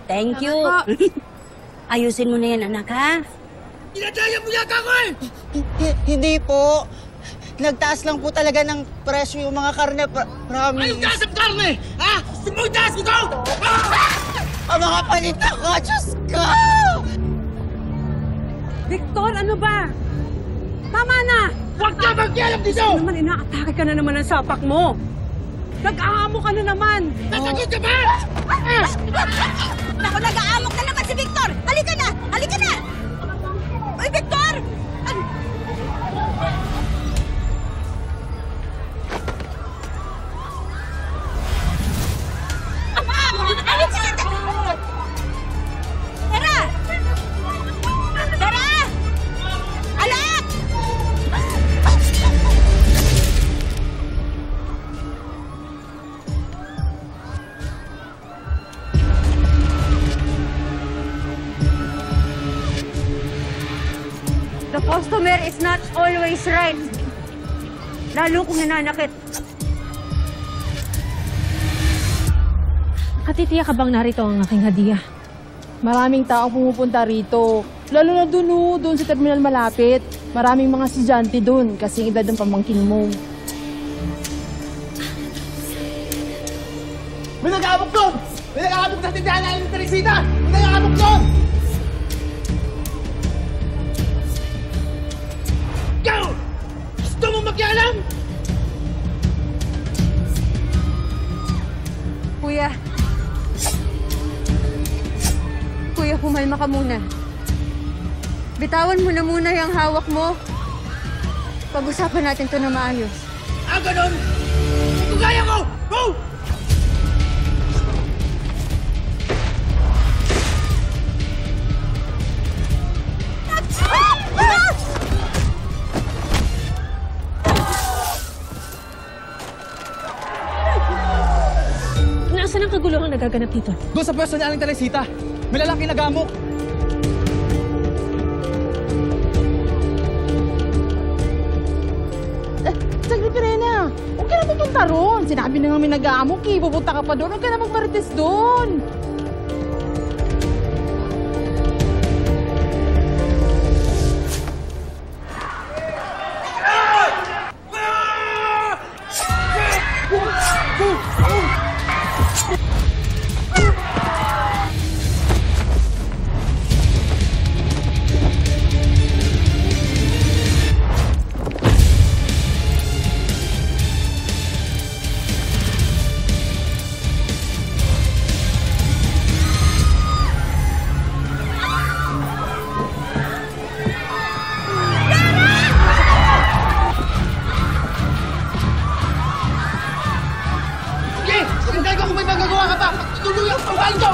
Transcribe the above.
Thank you. Ayusin mo na yan, anak, ha? Dinadaya mo yata ako eh! Hindi po. Nagtaas lang po talaga ng presyo yung mga karne. Promise. Anong taas ang karne? Ha? Gusto mo itaas ko to? Ang mga panita ko! Diyos ko! Victor, ano ba? Tama na! Huwag ka magkialam dito! Ano naman, inaatake ka na naman ng sapak mo. Nag-aamo ka na naman. Nasagot ka ba? Naku, nag-aamok na naman si Victor! Halika na! Halika na! Ay, Victor! Tara! Tara! Alak! The customer is not always right. Lalo kung nananakit. Katitiya ka bang narito ang aking hadiah? Maraming tao pumupunta rito. Lalo na doon sa terminal malapit. Maraming mga estudyante doon kasi edad ng pamangkin mo. May nag-aabok doon! May nag-aabok sa tindahan namin ng Teresita! May nag-aabok doon! Ikaw! Gusto mo magkialam? Kuya. Kuya, kumalma ka muna. Bitawan mo na muna yung hawak mo. Pag-usapan natin to na maayos. Ah, ganun! Hindi ko kaya ko! Go! Nasaan ang kaguluhan nagaganap dito? Doon sa pwesto ni Aling Teresita, may lalaki nagamok. Saglit, Pirena. Huwag ka na pupunta ron. Sinabi na nga may nag-aamok eh. Pupunta ka pa doon. Huwag ka na magmarites doon. Hintay ko kung may magagawa ka pa! Tuloy ang pangkain ko!